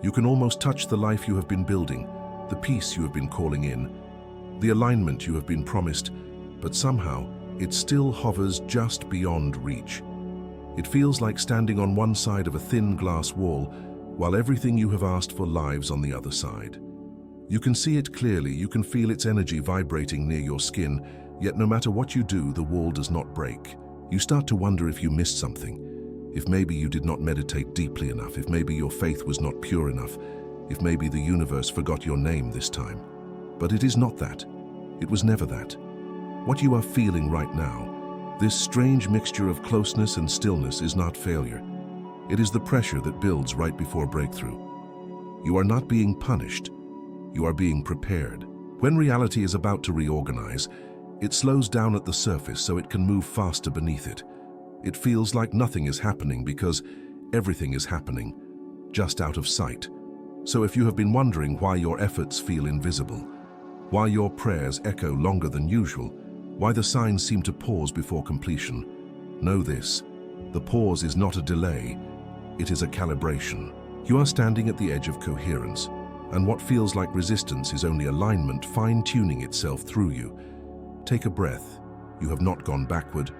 You can almost touch the life you have been building, the peace you have been calling in, the alignment you have been promised, but somehow it still hovers just beyond reach. It feels like standing on one side of a thin glass wall, while everything you have asked for lives on the other side. You can see it clearly, you can feel its energy vibrating near your skin, yet no matter what you do, the wall does not break. You start to wonder if you missed something, if maybe you did not meditate deeply enough, if maybe your faith was not pure enough, if maybe the universe forgot your name this time. But it is not that. It was never that. What you are feeling right now, this strange mixture of closeness and stillness, is not failure. It is the pressure that builds right before breakthrough. You are not being punished. You are being prepared. When reality is about to reorganize, it slows down at the surface so it can move faster beneath it. It feels like nothing is happening because everything is happening, just out of sight. So if you have been wondering why your efforts feel invisible, why your prayers echo longer than usual, why the signs seem to pause before completion, know this: the pause is not a delay, it is a calibration. You are standing at the edge of coherence, and what feels like resistance is only alignment fine-tuning itself through you. Take a breath. You have not gone backward.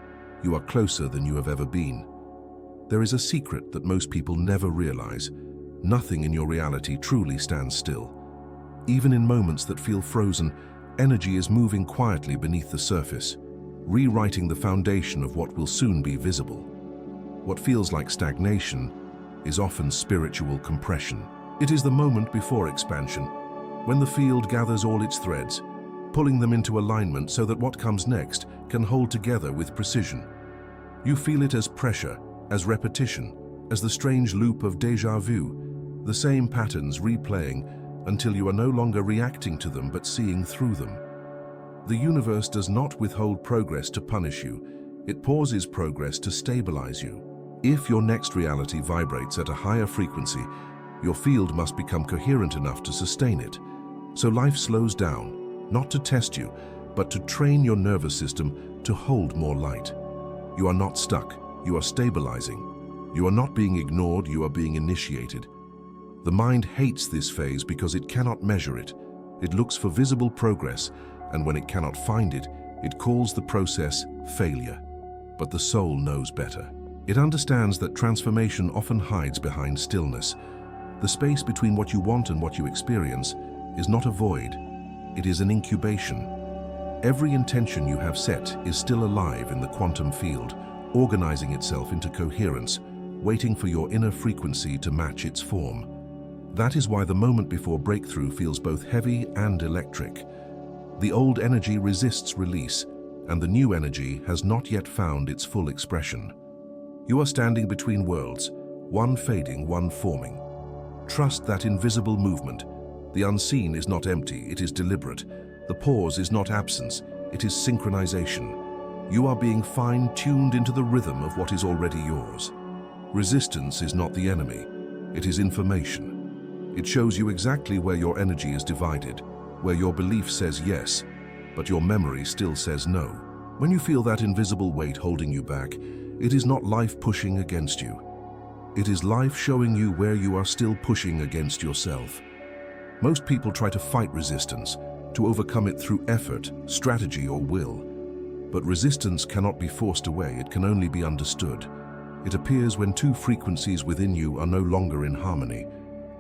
You are closer than you have ever been. There is a secret that most people never realize. Nothing in your reality truly stands still. Even in moments that feel frozen, energy is moving quietly beneath the surface, rewriting the foundation of what will soon be visible. What feels like stagnation is often spiritual compression. It is the moment before expansion, when the field gathers all its threads, pulling them into alignment so that what comes next can hold together with precision. You feel it as pressure, as repetition, as the strange loop of déjà vu, the same patterns replaying until you are no longer reacting to them but seeing through them. The universe does not withhold progress to punish you. It pauses progress to stabilize you. If your next reality vibrates at a higher frequency, your field must become coherent enough to sustain it. So life slows down, not to test you, but to train your nervous system to hold more light. You are not stuck, you are stabilizing. You are not being ignored, you are being initiated. The mind hates this phase because it cannot measure it. It looks for visible progress, and when it cannot find it, it calls the process failure. But the soul knows better. It understands that transformation often hides behind stillness. The space between what you want and what you experience is not a void, it is an incubation. Every intention you have set is still alive in the quantum field, organizing itself into coherence, waiting for your inner frequency to match its form. That is why the moment before breakthrough feels both heavy and electric. The old energy resists release, and the new energy has not yet found its full expression. You are standing between worlds, one fading, one forming. Trust that invisible movement. The unseen is not empty, it is deliberate. The pause is not absence, it is synchronization. You are being fine-tuned into the rhythm of what is already yours. Resistance is not the enemy, it is information. It shows you exactly where your energy is divided, where your belief says yes, but your memory still says no. When you feel that invisible weight holding you back, it is not life pushing against you. It is life showing you where you are still pushing against yourself. Most people try to fight resistance, to overcome it through effort, strategy, or will. But resistance cannot be forced away, it can only be understood. It appears when two frequencies within you are no longer in harmony.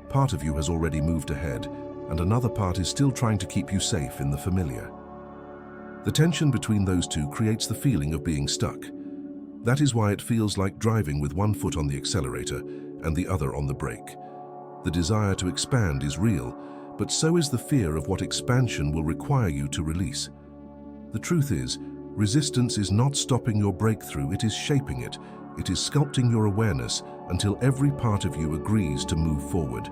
Part of you has already moved ahead, and another part is still trying to keep you safe in the familiar. The tension between those two creates the feeling of being stuck. That is why it feels like driving with one foot on the accelerator and the other on the brake. The desire to expand is real, but so is the fear of what expansion will require you to release. The truth is, resistance is not stopping your breakthrough, it is shaping it. It is sculpting your awareness until every part of you agrees to move forward.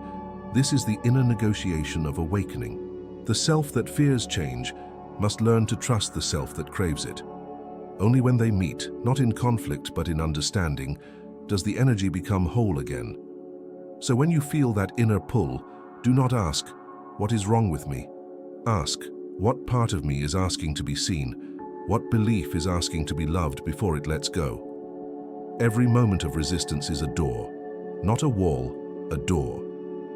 This is the inner negotiation of awakening. The self that fears change must learn to trust the self that craves it. Only when they meet, not in conflict but in understanding, does the energy become whole again. So when you feel that inner pull, do not ask, "What is wrong with me?" Ask, "What part of me is asking to be seen? What belief is asking to be loved before it lets go?" Every moment of resistance is a door, not a wall, a door.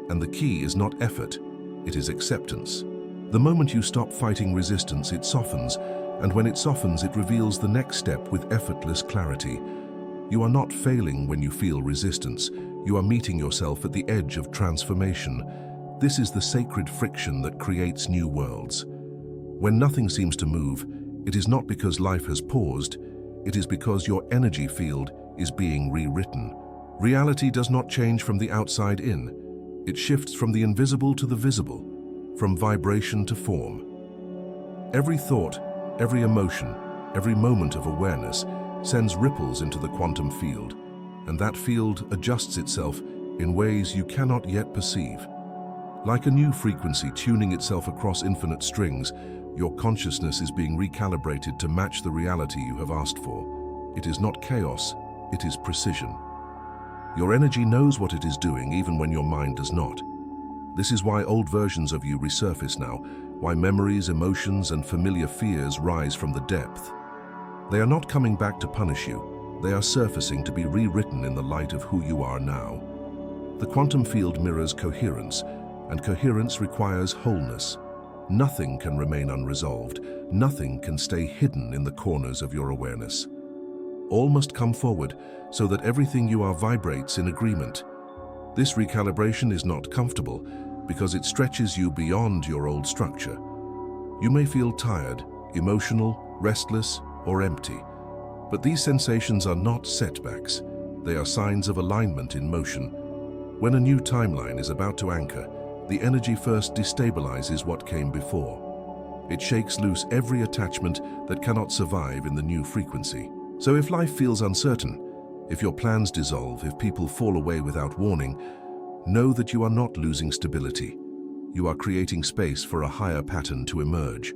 And the key is not effort, it is acceptance. The moment you stop fighting resistance, it softens, and when it softens, it reveals the next step with effortless clarity. You are not failing when you feel resistance. You are meeting yourself at the edge of transformation. This is the sacred friction that creates new worlds. When nothing seems to move, it is not because life has paused, it is because your energy field is being rewritten. Reality does not change from the outside in. It shifts from the invisible to the visible, from vibration to form. Every thought, every emotion, every moment of awareness sends ripples into the quantum field, and that field adjusts itself in ways you cannot yet perceive. Like a new frequency tuning itself across infinite strings, your consciousness is being recalibrated to match the reality you have asked for. It is not chaos, it is precision. Your energy knows what it is doing even when your mind does not. This is why old versions of you resurface now, why memories, emotions, and familiar fears rise from the depth. They are not coming back to punish you. They are surfacing to be rewritten in the light of who you are now. The quantum field mirrors coherence, and coherence requires wholeness. Nothing can remain unresolved. Nothing can stay hidden in the corners of your awareness. All must come forward so that everything you are vibrates in agreement. This recalibration is not comfortable because it stretches you beyond your old structure. You may feel tired, emotional, restless, or empty. But these sensations are not setbacks. They are signs of alignment in motion. When a new timeline is about to anchor, the energy first destabilizes what came before. It shakes loose every attachment that cannot survive in the new frequency. So if life feels uncertain, if your plans dissolve, if people fall away without warning, know that you are not losing stability. You are creating space for a higher pattern to emerge.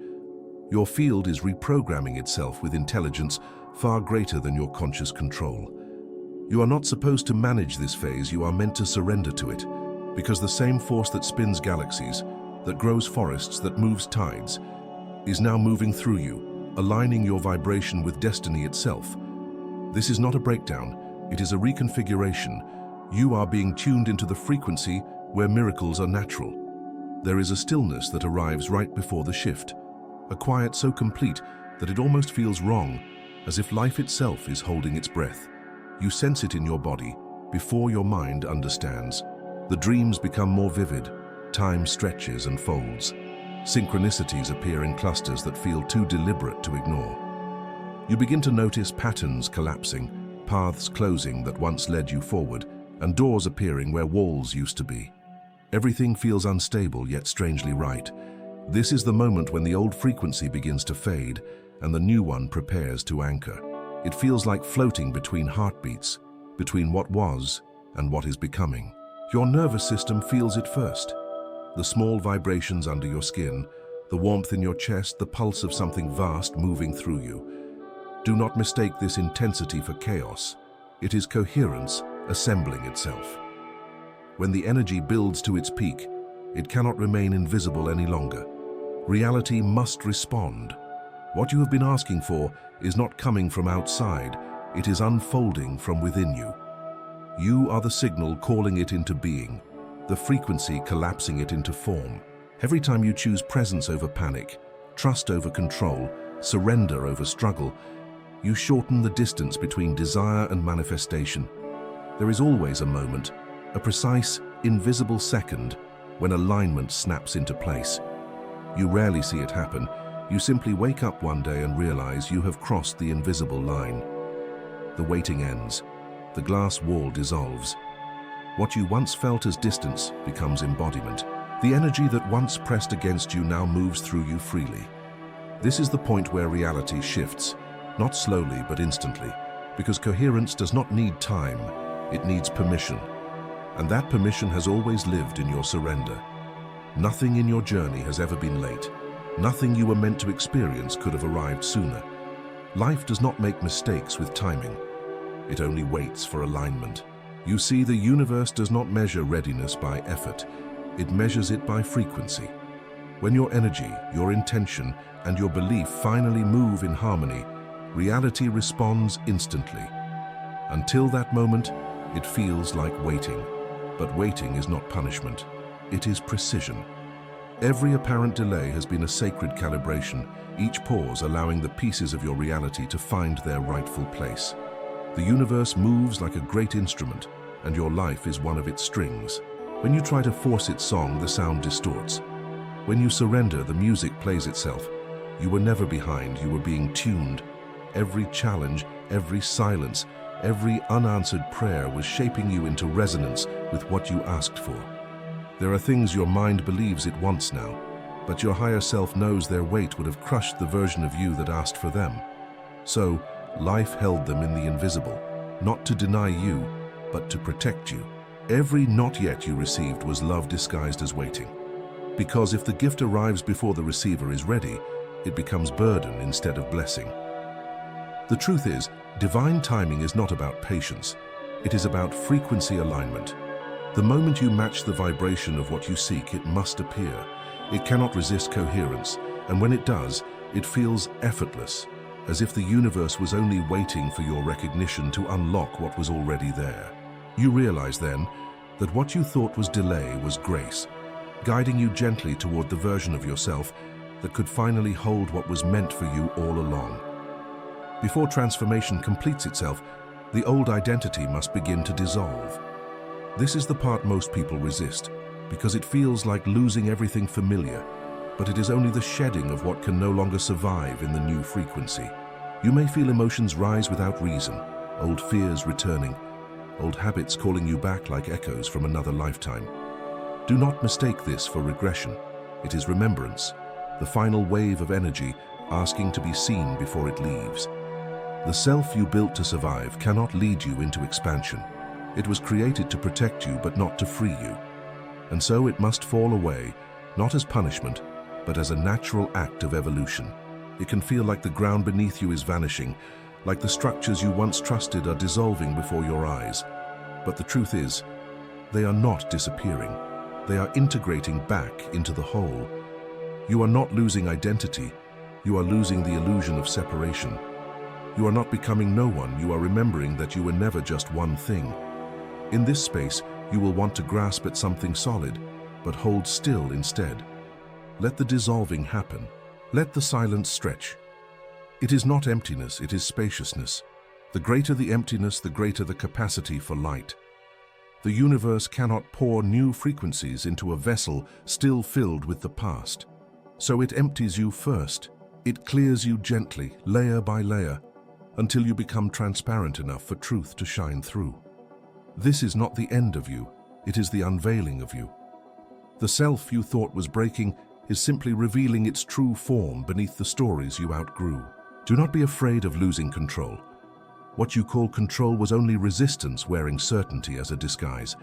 Your field is reprogramming itself with intelligence far greater than your conscious control. You are not supposed to manage this phase, you are meant to surrender to it, because the same force that spins galaxies, that grows forests, that moves tides, is now moving through you, aligning your vibration with destiny itself. This is not a breakdown, it is a reconfiguration. You are being tuned into the frequency where miracles are natural. There is a stillness that arrives right before the shift, a quiet so complete that it almost feels wrong, as if life itself is holding its breath. You sense it in your body, before your mind understands. The dreams become more vivid, time stretches and folds. Synchronicities appear in clusters that feel too deliberate to ignore. You begin to notice patterns collapsing, paths closing that once led you forward, and doors appearing where walls used to be. Everything feels unstable yet strangely right. This is the moment when the old frequency begins to fade and the new one prepares to anchor. It feels like floating between heartbeats, between what was and what is becoming. Your nervous system feels it first. The small vibrations under your skin, the warmth in your chest, the pulse of something vast moving through you. Do not mistake this intensity for chaos. It is coherence assembling itself. When the energy builds to its peak, it cannot remain invisible any longer. Reality must respond. What you have been asking for is not coming from outside, it is unfolding from within you. You are the signal calling it into being, the frequency collapsing it into form. Every time you choose presence over panic, trust over control, surrender over struggle, you shorten the distance between desire and manifestation. There is always a moment, a precise, invisible second, when alignment snaps into place. You rarely see it happen. You simply wake up one day and realize you have crossed the invisible line. The waiting ends. The glass wall dissolves. What you once felt as distance becomes embodiment. The energy that once pressed against you now moves through you freely. This is the point where reality shifts, not slowly but instantly, because coherence does not need time, it needs permission. And that permission has always lived in your surrender. Nothing in your journey has ever been late. Nothing you were meant to experience could have arrived sooner. Life does not make mistakes with timing. It only waits for alignment. You see, the universe does not measure readiness by effort. It measures it by frequency. When your energy, your intention, and your belief finally move in harmony, reality responds instantly. Until that moment, it feels like waiting. But waiting is not punishment. it is precision. Every apparent delay has been a sacred calibration, each pause allowing the pieces of your reality to find their rightful place. The universe moves like a great instrument, and your life is one of its strings. When you try to force its song, the sound distorts. When you surrender, the music plays itself. You were never behind, you were being tuned. Every challenge, every silence, every unanswered prayer was shaping you into resonance with what you asked for. There are things your mind believes it wants now, but your higher self knows their weight would have crushed the version of you that asked for them. So, life held them in the invisible, not to deny you, but to protect you. Every not yet you received was love disguised as waiting. Because if the gift arrives before the receiver is ready, it becomes burden instead of blessing. The truth is, divine timing is not about patience. It is about frequency alignment. The moment you match the vibration of what you seek, it must appear. It cannot resist coherence, and when it does, it feels effortless, as if the universe was only waiting for your recognition to unlock what was already there. You realize then that what you thought was delay was grace, guiding you gently toward the version of yourself that could finally hold what was meant for you all along. Before transformation completes itself, the old identity must begin to dissolve. This is the part most people resist, because it feels like losing everything familiar, but it is only the shedding of what can no longer survive in the new frequency. You may feel emotions rise without reason, old fears returning, old habits calling you back like echoes from another lifetime. Do not mistake this for regression. It is remembrance, the final wave of energy asking to be seen before it leaves. The self you built to survive cannot lead you into expansion. It was created to protect you, but not to free you. And so it must fall away, not as punishment, but as a natural act of evolution. It can feel like the ground beneath you is vanishing, like the structures you once trusted are dissolving before your eyes. But the truth is, they are not disappearing. They are integrating back into the whole. You are not losing identity. You are losing the illusion of separation. You are not becoming no one. You are remembering that you were never just one thing. In this space, you will want to grasp at something solid, but hold still instead. Let the dissolving happen. Let the silence stretch. It is not emptiness, it is spaciousness. The greater the emptiness, the greater the capacity for light. The universe cannot pour new frequencies into a vessel still filled with the past. So it empties you first. It clears you gently, layer by layer, until you become transparent enough for truth to shine through. This is not the end of you, it is the unveiling of you. The self you thought was breaking is simply revealing its true form beneath the stories you outgrew. Do not be afraid of losing control. What you call control was only resistance wearing certainty as a disguise.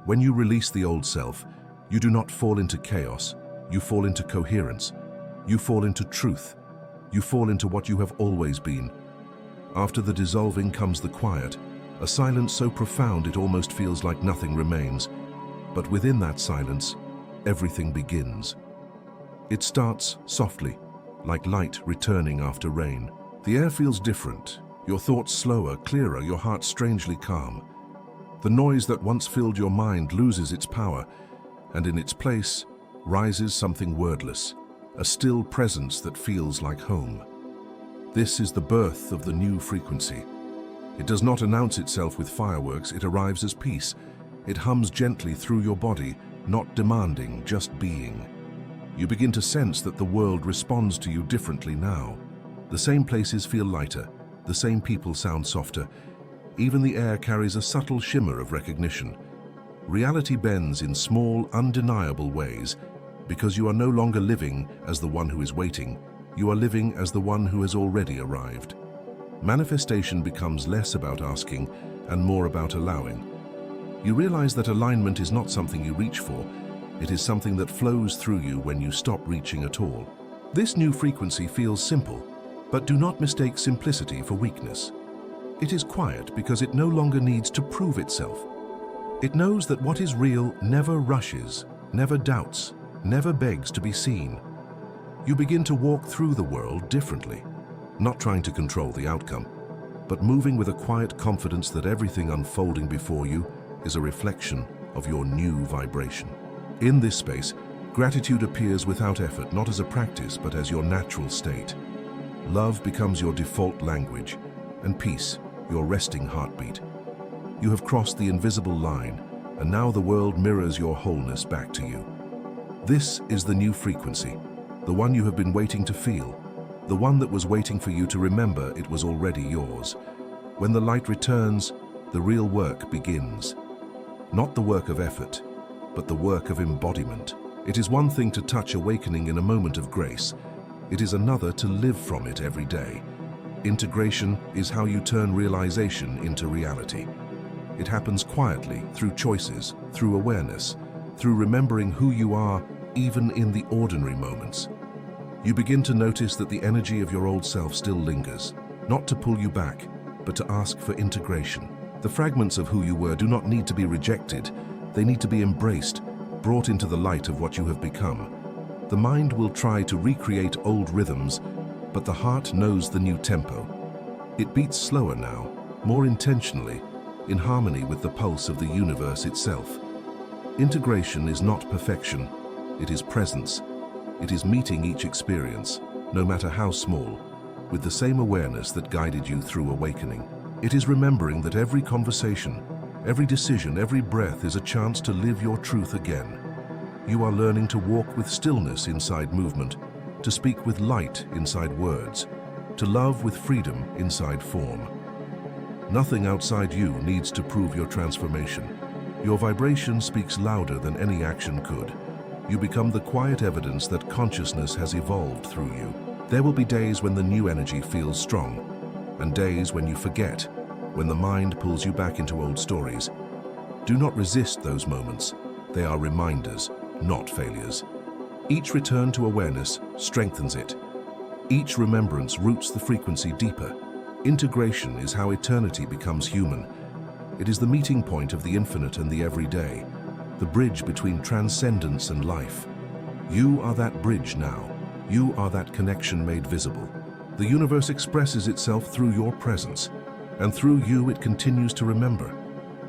When you release the old self, you do not fall into chaos, you fall into coherence. You fall into truth. You fall into what you have always been. After the dissolving comes the quiet, a silence so profound it almost feels like nothing remains. But within that silence, everything begins. It starts softly, like light returning after rain. The air feels different, your thoughts slower, clearer, your heart strangely calm. The noise that once filled your mind loses its power, and in its place rises something wordless, a still presence that feels like home. This is the birth of the new frequency. It does not announce itself with fireworks, it arrives as peace. It hums gently through your body, not demanding, just being. You begin to sense that the world responds to you differently now. The same places feel lighter, the same people sound softer. Even the air carries a subtle shimmer of recognition. Reality bends in small, undeniable ways, because you are no longer living as the one who is waiting, you are living as the one who has already arrived. Manifestation becomes less about asking and more about allowing. You realize that alignment is not something you reach for, it is something that flows through you when you stop reaching at all. This new frequency feels simple, but do not mistake simplicity for weakness. It is quiet because it no longer needs to prove itself. It knows that what is real never rushes, never doubts, never begs to be seen. You begin to walk through the world differently, not trying to control the outcome, but moving with a quiet confidence that everything unfolding before you is a reflection of your new vibration. In this space, gratitude appears without effort, not as a practice, but as your natural state. Love becomes your default language, and peace, your resting heartbeat. You have crossed the invisible line, and now the world mirrors your wholeness back to you. This is the new frequency, the one you have been waiting to feel, the one that was waiting for you to remember it was already yours. When the light returns, the real work begins. Not the work of effort, but the work of embodiment. It is one thing to touch awakening in a moment of grace. It is another to live from it every day. Integration is how you turn realization into reality. It happens quietly, through choices, through awareness, through remembering who you are, even in the ordinary moments. You begin to notice that the energy of your old self still lingers, not to pull you back, but to ask for integration. The fragments of who you were do not need to be rejected. They need to be embraced, brought into the light of what you have become. The mind will try to recreate old rhythms, but the heart knows the new tempo. It beats slower now, more intentionally, in harmony with the pulse of the universe itself. Integration is not perfection, it is presence. It is meeting each experience, no matter how small, with the same awareness that guided you through awakening. It is remembering that every conversation, every decision, every breath is a chance to live your truth again. You are learning to walk with stillness inside movement, to speak with light inside words, to love with freedom inside form. Nothing outside you needs to prove your transformation. Your vibration speaks louder than any action could. You become the quiet evidence that consciousness has evolved through you. There will be days when the new energy feels strong, and days when you forget, when the mind pulls you back into old stories. Do not resist those moments. They are reminders, not failures. Each return to awareness strengthens it. Each remembrance roots the frequency deeper. Integration is how eternity becomes human. It is the meeting point of the infinite and the everyday, the bridge between transcendence and life. You are that bridge now. You are that connection made visible. The universe expresses itself through your presence, and through you it continues to remember.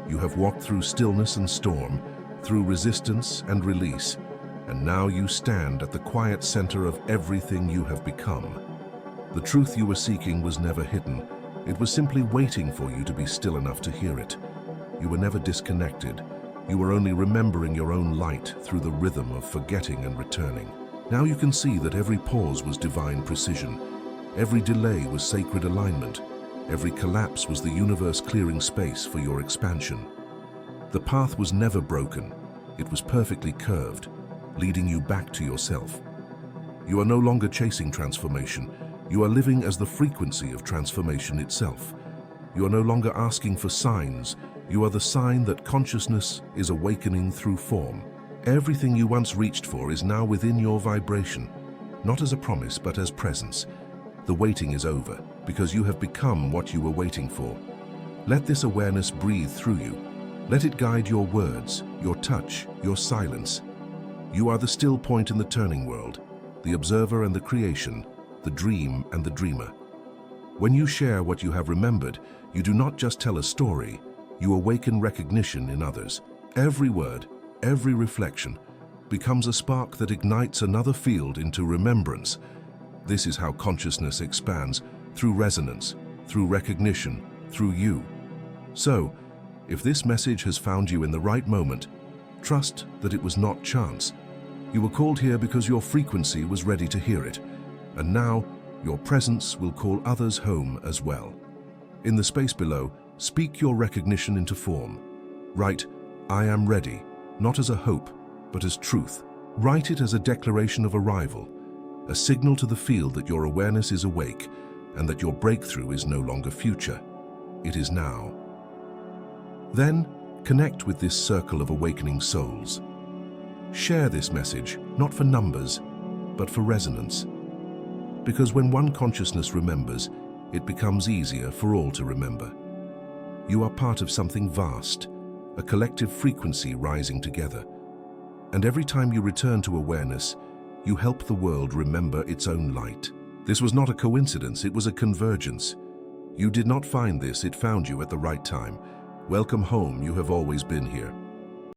You have walked through stillness and storm, through resistance and release, and now you stand at the quiet center of everything you have become. The truth you were seeking was never hidden. It was simply waiting for you to be still enough to hear it. You were never disconnected. You were only remembering your own light through the rhythm of forgetting and returning. Now you can see that every pause was divine precision. Every delay was sacred alignment. Every collapse was the universe clearing space for your expansion. The path was never broken. It was perfectly curved, leading you back to yourself. You are no longer chasing transformation. You are living as the frequency of transformation itself. You are no longer asking for signs. You are the sign that consciousness is awakening through form. Everything you once reached for is now within your vibration, not as a promise, but as presence. The waiting is over, because you have become what you were waiting for. Let this awareness breathe through you. Let it guide your words, your touch, your silence. You are the still point in the turning world, the observer and the creation, the dream and the dreamer. When you share what you have remembered, you do not just tell a story, you awaken recognition in others. Every word, every reflection, becomes a spark that ignites another field into remembrance. This is how consciousness expands, through resonance, through recognition, through you. So, if this message has found you in the right moment, trust that it was not chance. You were called here because your frequency was ready to hear it, and now your presence will call others home as well. In the space below, speak your recognition into form. Write, "I am ready," not as a hope, but as truth. Write it as a declaration of arrival, a signal to the field that your awareness is awake and that your breakthrough is no longer future. It is now. Then, connect with this circle of awakening souls. Share this message, not for numbers, but for resonance. Because when one consciousness remembers, it becomes easier for all to remember. You are part of something vast, a collective frequency rising together. And every time you return to awareness, you help the world remember its own light. This was not a coincidence, it was a convergence. You did not find this, it found you at the right time. Welcome home, you have always been here.